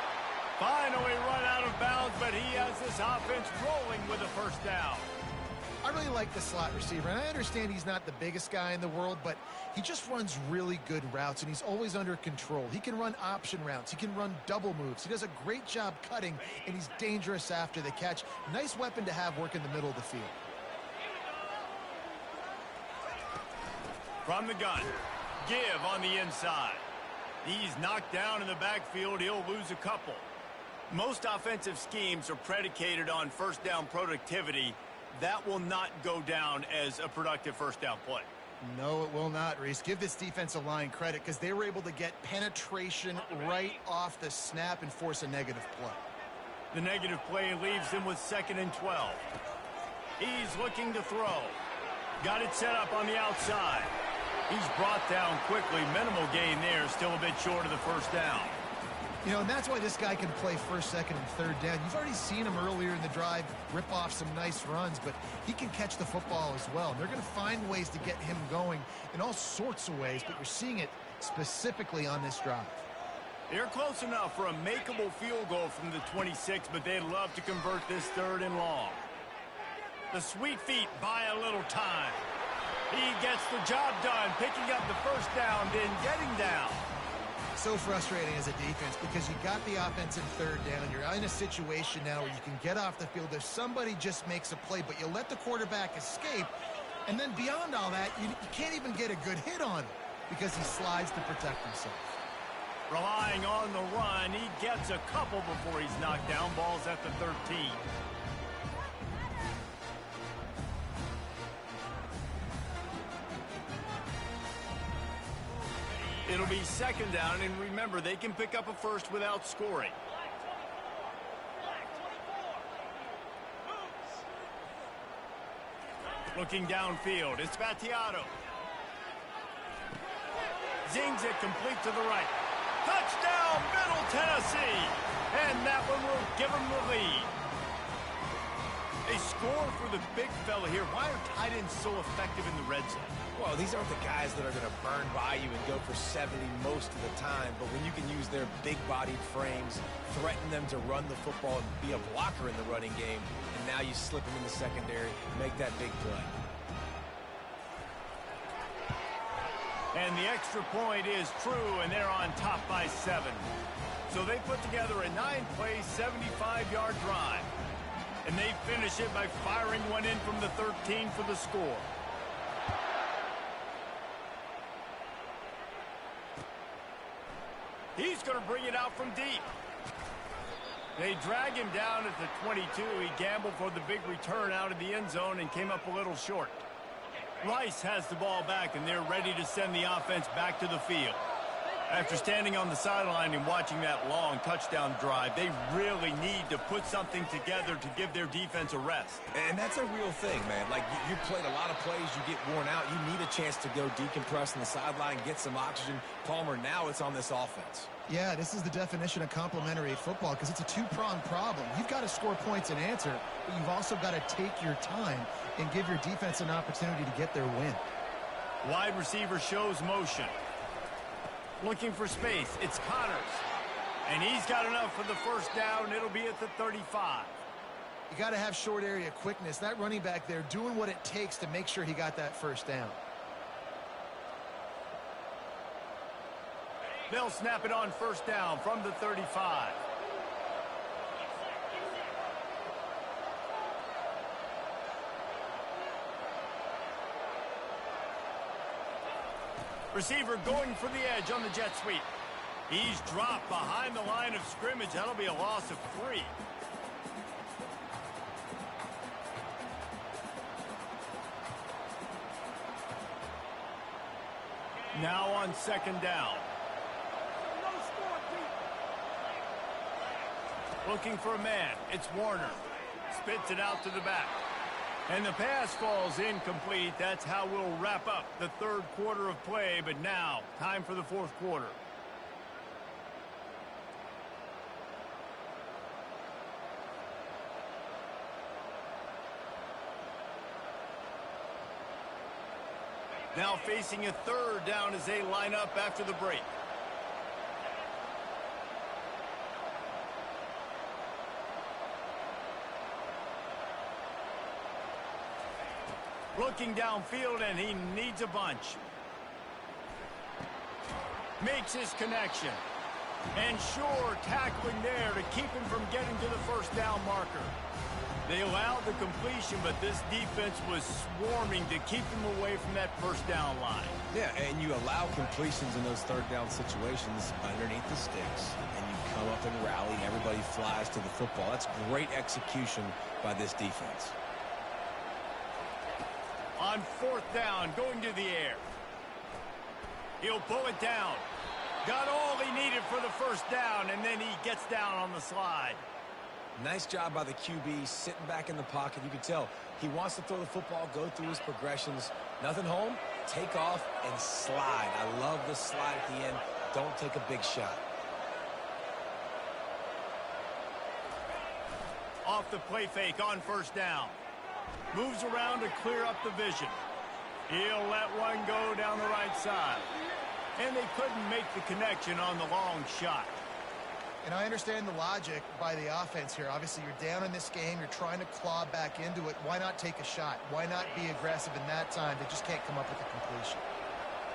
Speaker 1: Finally run out of bounds, but he has this offense rolling with a first down.
Speaker 2: I really like the slot receiver, and I understand he's not the biggest guy in the world, but he just runs really good routes, and he's always under control. He can run option routes. He can run double moves. He does a great job cutting, and he's dangerous after the catch. Nice weapon to have work in the middle of the field.
Speaker 1: From the gun. Give on the inside. He's knocked down in the backfield. He'll lose a couple. Most offensive schemes are predicated on first down productivity. That will not go down as a productive first down play.
Speaker 2: No, it will not, Reese. Give this defensive line credit because they were able to get penetration right off the snap and force a negative play.
Speaker 1: The negative play leaves him with 2nd and 12. He's looking to throw. Got it set up on the outside. He's brought down quickly. Minimal gain there. Still a bit short of the first down.
Speaker 2: You know, and that's why this guy can play 1st, 2nd, and 3rd down. You've already seen him earlier in the drive rip off some nice runs, but he can catch the football as well. And they're going to find ways to get him going in all sorts of ways, but you're seeing it specifically on this drive.
Speaker 1: They're close enough for a makeable field goal from the 26, but they'd love to convert this 3rd and long. The sweet feet buy a little time. He gets the job done, picking up the first down, then getting down.
Speaker 2: So frustrating as a defense because you got the offense in 3rd down. You're in a situation now where you can get off the field if somebody just makes a play, but you let the quarterback escape. And then beyond all that, you can't even get a good hit on him because he slides to protect himself.
Speaker 1: Relying on the run, he gets a couple before he's knocked down. Ball's at the 13. It'll be 2nd down, and remember, they can pick up a first without scoring. Looking downfield, it's Battiato. Zings it complete to the right. Touchdown, Middle Tennessee! And that one will give them the lead. score for the big fella here. Why are tight ends so effective in the red zone?
Speaker 3: Well, these aren't the guys that are going to burn by you and go for 70 most of the time, but when you can use their big-bodied frames, threaten them to run the football and be a blocker in the running game, and now you slip them in the secondary, make that big play.
Speaker 1: And the extra point is true, and they're on top by 7. So they put together a 9-play, 75-yard drive. And they finish it by firing one in from the 13 for the score. He's going to bring it out from deep. They drag him down at the 22. He gambled for the big return out of the end zone and came up a little short. Rice has the ball back, and they're ready to send the offense back to the field. After standing on the sideline and watching that long touchdown drive, they really need to put something together to give their defense a rest.
Speaker 3: And that's a real thing, man. Like, you played a lot of plays, you get worn out, you need a chance to go decompress on the sideline, get some oxygen. Palmer, now it's on this offense.
Speaker 2: Yeah, this is the definition of complementary football because it's a two-pronged problem. You've got to score points and answer, but you've also got to take your time and give your defense an opportunity to get their win.
Speaker 1: Wide receiver shows motion. Looking for space. It's Connors. And he's got enough for the first down. It'll be at the 35.
Speaker 2: You got to have short area quickness. That running back there doing what it takes to make sure he got that first down.
Speaker 1: They'll snap it on first down from the 35. Receiver going for the edge on the jet sweep. He's dropped behind the line of scrimmage. That'll be a loss of 3. Now on second down. Looking for a man. It's Warner. Spits it out to the back. And the pass falls incomplete. That's how we'll wrap up the third quarter of play. But now, time for the fourth quarter. Now facing a third down as they line up after the break. Looking downfield, and he needs a bunch. Makes his connection. And sure, tackling there to keep him from getting to the first down marker. They allowed the completion, but this defense was swarming to keep him away from that first down line.
Speaker 3: Yeah, and you allow completions in those third down situations underneath the sticks, and you come up and rally, and everybody flies to the football. That's great execution by this defense.
Speaker 1: On fourth down, going to the air. He'll pull it down. Got all he needed for the first down, and then he gets down on the slide.
Speaker 3: Nice job by the QB, sitting back in the pocket. You can tell he wants to throw the football, go through his progressions. Nothing home, take off, and slide. I love the slide at the end. Don't take a big shot.
Speaker 1: Off the play fake on first down. Moves around to clear up the vision. He'll let one go down the right side. And they couldn't make the connection on the long shot.
Speaker 2: And I understand the logic by the offense here. Obviously, you're down in this game. You're trying to claw back into it. Why not take a shot? Why not be aggressive in that time? They just can't come up with a completion.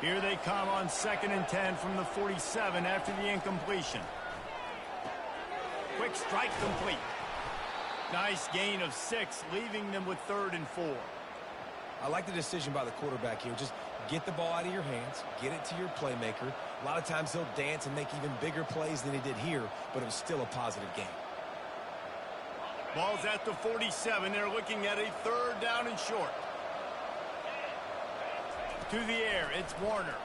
Speaker 1: Here they come on 2nd and 10 from the 47 after the incompletion. Quick strike complete. Nice gain of 6, leaving them with 3rd and 4.
Speaker 3: I like the decision by the quarterback here. Just get the ball out of your hands, get it to your playmaker. A lot of times he'll dance and make even bigger plays than he did here, but it was still a positive game.
Speaker 1: Ball's at the 47. They're looking at a 3rd down and short. To the air, it's Warner.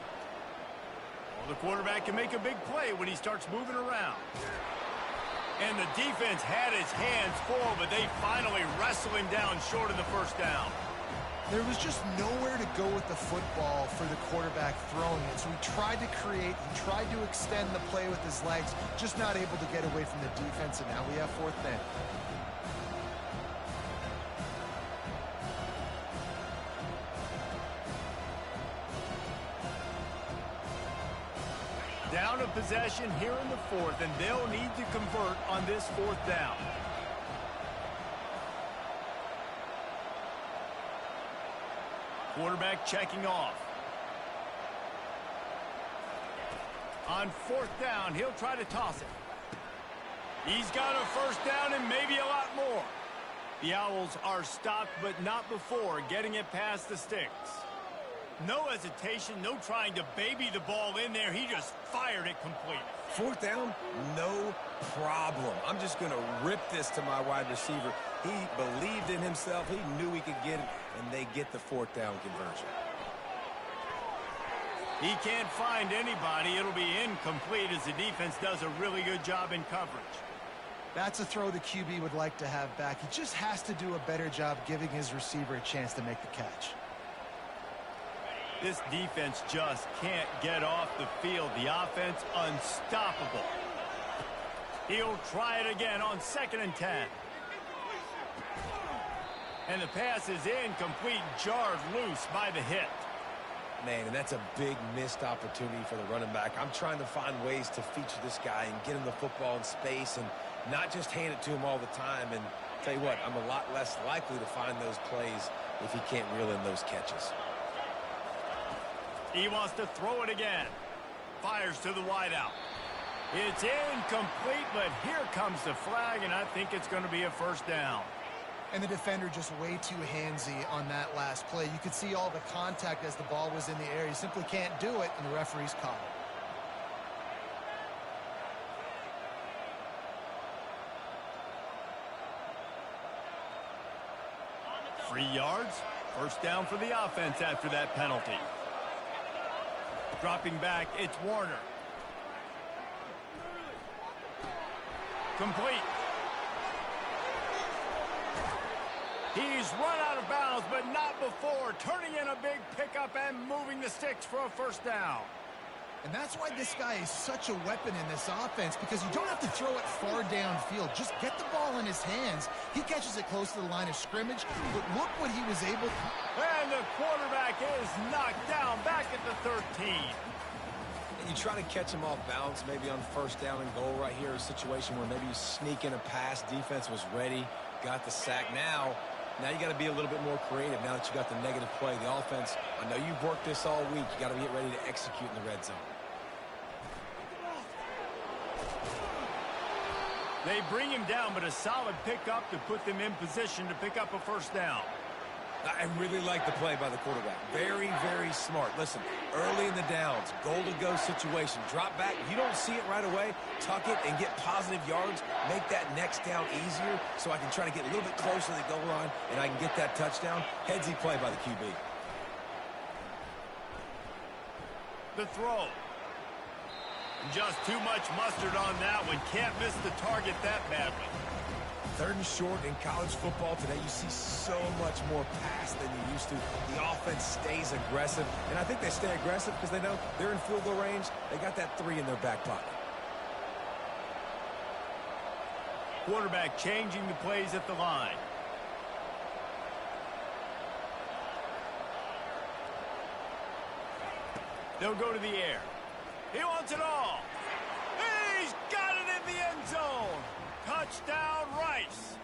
Speaker 1: Well, the quarterback can make a big play when he starts moving around. And the defense had his hands full, but they finally wrestle him down short of the first down.
Speaker 2: There was just nowhere to go with the football for the quarterback throwing it. So he tried to create, he tried to extend the play with his legs, just not able to get away from the defense, and now we have 4th down.
Speaker 1: Down a possession here in the fourth, and they'll need to convert on this fourth down. Quarterback checking off. On fourth down, he'll try to toss it. He's got a first down and maybe a lot more. The Owls are stopped, but not before getting it past the sticks. No hesitation, no trying to baby the ball in there. He just fired it complete.
Speaker 3: Fourth down, no problem. I'm just going to rip this to my wide receiver. He believed in himself. He knew he could get it, and they get the fourth down conversion.
Speaker 1: He can't find anybody. It'll be incomplete as the defense does a really good job in coverage.
Speaker 2: That's a throw the QB would like to have back. He just has to do a better job giving his receiver a chance to make the catch.
Speaker 1: This defense just can't get off the field. The offense unstoppable. He'll try it again on 2nd and 10. And the pass is incomplete, jarred loose by the hit.
Speaker 3: Man, and that's a big missed opportunity for the running back. I'm trying to find ways to feature this guy and get him the football in space and not just hand it to him all the time. And tell you what, I'm a lot less likely to find those plays if he can't reel in those catches.
Speaker 1: He wants to throw it again. Fires to the wideout. It's incomplete, but here comes the flag, and I think it's going to be a first down.
Speaker 2: And the defender just way too handsy on that last play. You could see all the contact as the ball was in the air. You simply can't do it, and the referee's caught it.
Speaker 1: 3 yards. First down for the offense after that penalty. Dropping back, it's Warner. Complete. He's run out of bounds, but not before. Turning in a big pickup and moving the sticks for a first down.
Speaker 2: And that's why this guy is such a weapon in this offense, because you don't have to throw it far downfield. Just get the ball in his hands. He catches it close to the line of scrimmage, but look what he was able to...
Speaker 1: And the quarterback is knocked down back at the 13.
Speaker 3: And you try to catch him off balance, maybe on first down and goal right here, a situation where maybe you sneak in a pass, defense was ready, got the sack. Now you got to be a little bit more creative now that you got the negative play. The offense, I know you've worked this all week. You got to get ready to execute in the red zone.
Speaker 1: They bring him down, but a solid pickup to put them in position to pick up a first down.
Speaker 3: I really like the play by the quarterback. Very, very smart. Listen, early in the downs, goal-to-go situation. Drop back. You don't see it right away. Tuck it and get positive yards. Make that next down easier so I can try to get a little bit closer to the goal line and I can get that touchdown. Headsy play by the QB.
Speaker 1: The throw. Just too much mustard on that one. Can't miss the target that badly.
Speaker 3: 3rd and short in college football today. You see so much more pass than you used to. The offense stays aggressive, and I think they stay aggressive because they know they're in field goal range. They got that 3 in their back pocket.
Speaker 1: Quarterback changing the plays at the line. They'll go to the air. He wants it all. He's got it in the end zone. Touchdown, Rice.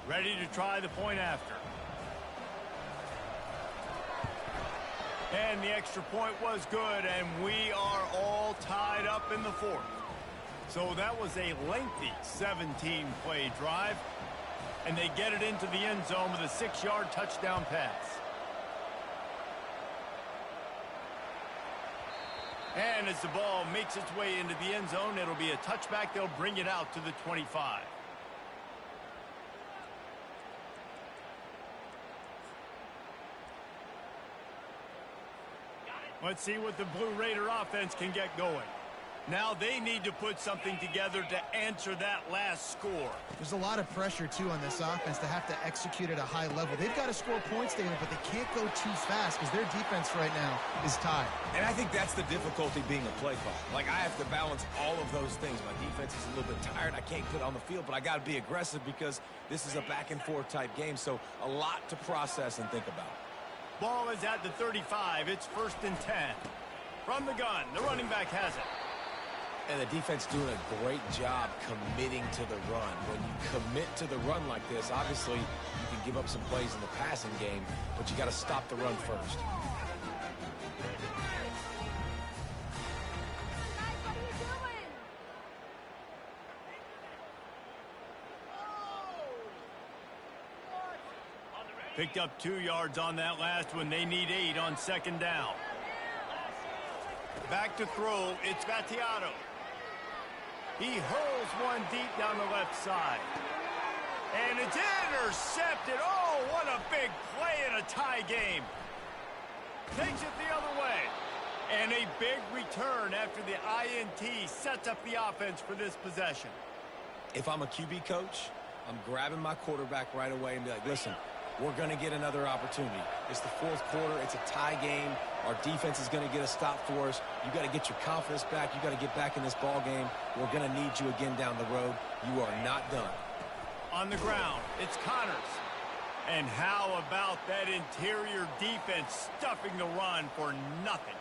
Speaker 1: Ready to try the point after. And the extra point was good, and we are all tied up in the 4th. So that was a lengthy 17-play drive, and they get it into the end zone with a 6-yard touchdown pass. And as the ball makes its way into the end zone, it'll be a touchback. They'll bring it out to the 25. Let's see what the Blue Raider offense can get going. Now they need to put something together to answer that last score.
Speaker 2: There's a lot of pressure, too, on this offense to have to execute at a high level. They've got to score points, David, but they can't go too fast because their defense right now is tied.
Speaker 3: And I think that's the difficulty being a play call. Like, I have to balance all of those things. My defense is a little bit tired. I can't put it on the field, but I got to be aggressive because this is a back-and-forth type game, so a lot to process and think about.
Speaker 1: Ball is at the 35. It's 1st and 10. From the gun, the running back has it.
Speaker 3: And the defense doing a great job committing to the run. When you commit to the run like this, obviously you can give up some plays in the passing game, but you got to stop the run first.
Speaker 1: Picked up 2 yards on that last one. They need 8 on 2nd down. Back to throw. It's Vattiato. He hurls one deep down the left side. And it's intercepted. Oh, what a big play in a tie game. Takes it the other way. And a big return after the INT sets up the offense for this possession.
Speaker 3: If I'm a QB coach, I'm grabbing my quarterback right away and be like, listen, we're going to get another opportunity. It's the 4th quarter. It's a tie game. Our defense is going to get a stop for us. You got to get your confidence back. You got to get back in this ball game. We're going to need you again down the road. You are not done.
Speaker 1: On the ground, it's Connors. And how about that interior defense stuffing the run for nothing?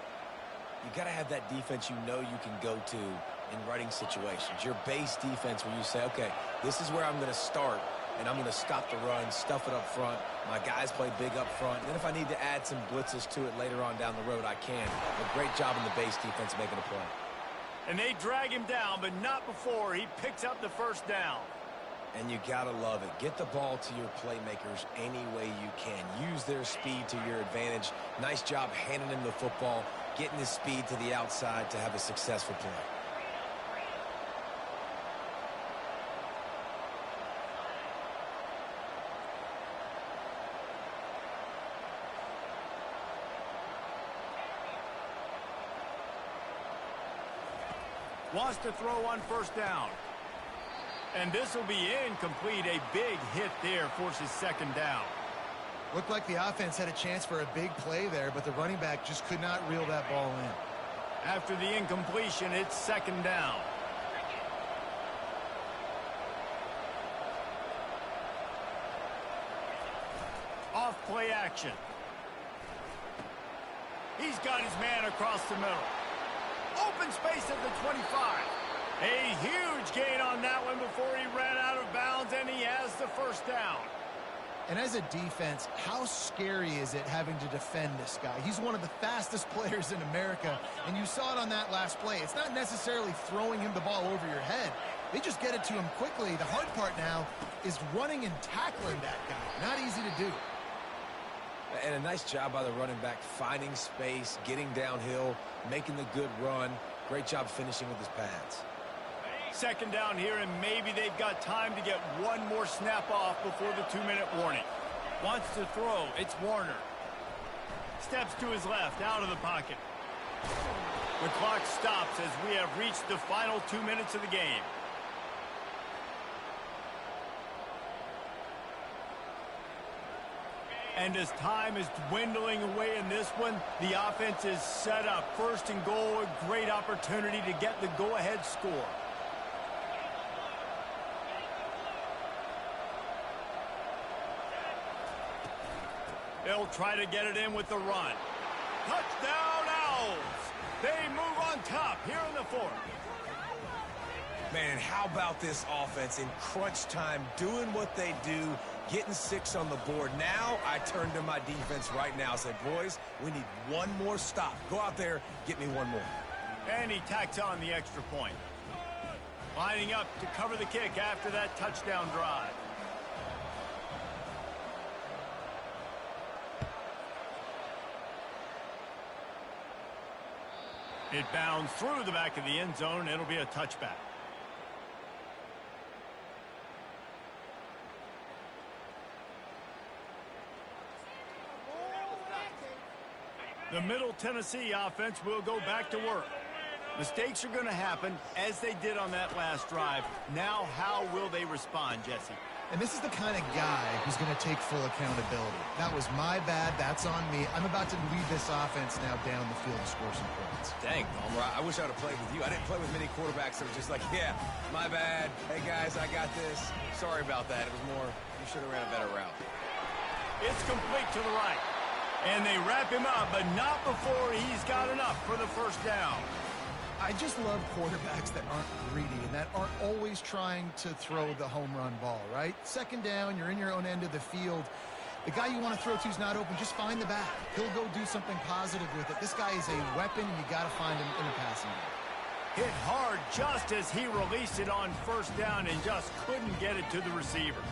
Speaker 3: You got to have that defense you know you can go to in running situations. Your base defense where you say, okay, this is where I'm going to start. And I'm going to stop the run, stuff it up front. My guys play big up front. And then if I need to add some blitzes to it later on down the road, I can. A great job in the base defense making a play.
Speaker 1: And they drag him down, but not before he picks up the 1st down.
Speaker 3: And you got to love it. Get the ball to your playmakers any way you can. Use their speed to your advantage. Nice job handing him the football, getting his speed to the outside to have a successful play.
Speaker 1: Wants to throw on 1st down. And this will be incomplete. A big hit there forces 2nd down.
Speaker 2: Looked like the offense had a chance for a big play there, but the running back just could not reel that ball in.
Speaker 1: After the incompletion, it's 2nd down. Off play action. He's got his man across the middle. Open space at the 25. A huge gain on that one before he ran out of bounds, and he has the 1st down.
Speaker 2: And as a defense, how scary is it having to defend this guy? He's one of the fastest players in America, and you saw it on that last play. It's not necessarily throwing him the ball over your head. They just get it to him quickly. The hard part now is running and tackling that guy. Not easy to do.
Speaker 3: And a nice job by the running back, finding space, getting downhill, making the good run. Great job finishing with his pads.
Speaker 1: 2nd down here, and maybe they've got time to get one more snap off before the 2-minute warning. Wants to throw. It's Warner. Steps to his left, out of the pocket. The clock stops as we have reached the final 2 minutes of the game. And as time is dwindling away in this one, the offense is set up. 1st and goal, a great opportunity to get the go-ahead score. They'll try to get it in with the run. Touchdown, Owls! They move on top here in the 4th.
Speaker 3: Man, how about this offense in crunch time, doing what they do, getting 6 on the board. Now I turn to my defense right now and say, boys, we need one more stop. Go out there, get me one more.
Speaker 1: And he tacks on the extra point. Lining up to cover the kick after that touchdown drive. It bounds through the back of the end zone. It'll be a touchback. The Middle Tennessee offense will go back to work. Mistakes are going to happen, as they did on that last drive. Now, how will they respond, Jesse?
Speaker 2: And this is the kind of guy who's going to take full accountability. That was my bad. That's on me. I'm about to lead this offense now down the field to score some points.
Speaker 3: Dang, Palmer, I wish I would have played with you. I didn't play with many quarterbacks that were just like, yeah, my bad. Hey, guys, I got this. Sorry about that. It was more, you should have ran a better route.
Speaker 1: It's complete to the right. And they wrap him up, but not before he's got enough for the first down.
Speaker 2: I just love quarterbacks that aren't greedy and that aren't always trying to throw the home run ball, right? Second down, you're in your own end of the field. The guy you want to throw to is not open. Just find the back. He'll go do something positive with it. This guy is a weapon, and you got to find him in a passing game.
Speaker 1: Hit hard just as he released it on first down and just couldn't get it to the receiver.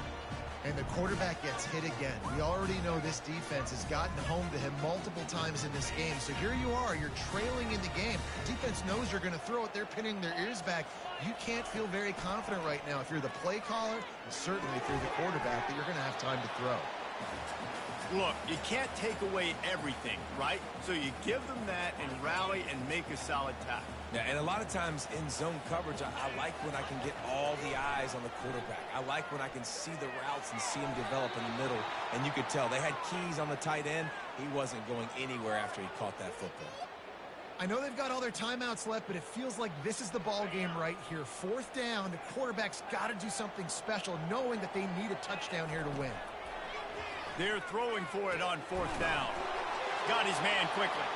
Speaker 2: And the quarterback gets hit again. We already know this defense has gotten home to him multiple times in this game. So here you are, you're trailing in the game. Defense knows you're going to throw it. They're pinning their ears back. You can't feel very confident right now if you're the play caller, and certainly if you're the quarterback, that you're going to have time to throw.
Speaker 1: Look, you can't take away everything, right? So you give them that and rally and make a solid tackle.
Speaker 3: Yeah, and a lot of times in zone coverage, I like when I can get all the eyes on the quarterback. I like when I can see the routes and see him develop in the middle. And you could tell they had keys on the tight end. He wasn't going anywhere after he caught that football.
Speaker 2: I know they've got all their timeouts left, but it feels like this is the ball game right here. Fourth down, the quarterback's got to do something special, knowing that they need a touchdown here to win.
Speaker 1: They're throwing for it on fourth down. Got his man quickly.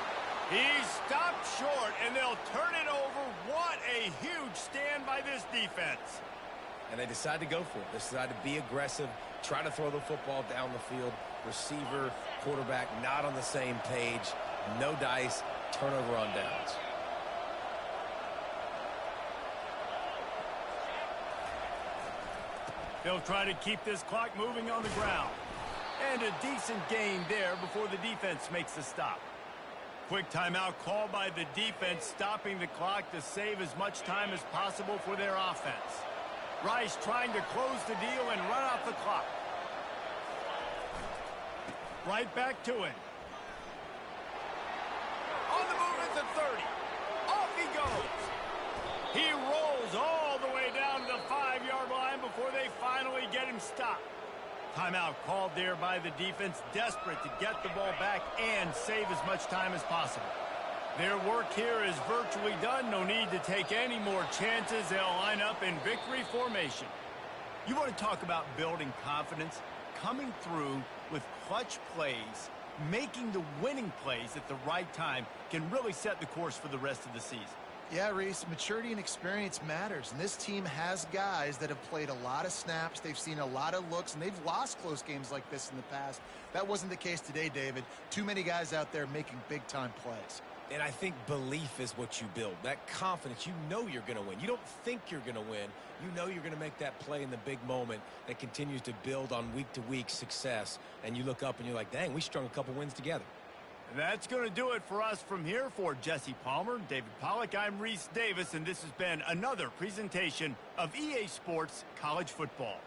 Speaker 1: He stopped short, and they'll turn it over. What a huge stand by this defense.
Speaker 3: And they decide to go for it. They decide to be aggressive, try to throw the football down the field. Receiver, quarterback, not on the same page. No dice, turnover on downs.
Speaker 1: They'll try to keep this clock moving on the ground. And a decent gain there before the defense makes the stop. Quick timeout called by the defense, stopping the clock to save as much time as possible for their offense. Rice trying to close the deal and run off the clock. Right back to it. On the move at the 30. Off he goes. He rolls all the way down to the 5-yard line before they finally get him stopped. Timeout called there by the defense, desperate to get the ball back and save as much time as possible. Their work here is virtually done. No need to take any more chances. They'll line up in victory formation. You want to talk about building confidence? Coming through with clutch plays, making the winning plays at the right time can really set the course for the rest of the season.
Speaker 2: Yeah, Reese, maturity and experience matters, and this team has guys that have played a lot of snaps. They've seen a lot of looks, and they've lost close games like this in the past. That wasn't the case today, David. Too many guys out there making big-time plays.
Speaker 3: And I think belief is what you build. That confidence, you know you're going to win. You don't think you're going to win. You know you're going to make that play in the big moment that continues to build on week-to-week success. And you look up and you're like, dang, we strung a couple wins together.
Speaker 1: And that's going to do it for us from here. For Jesse Palmer, David Pollack, I'm Reese Davis, and this has been another presentation of EA Sports College Football.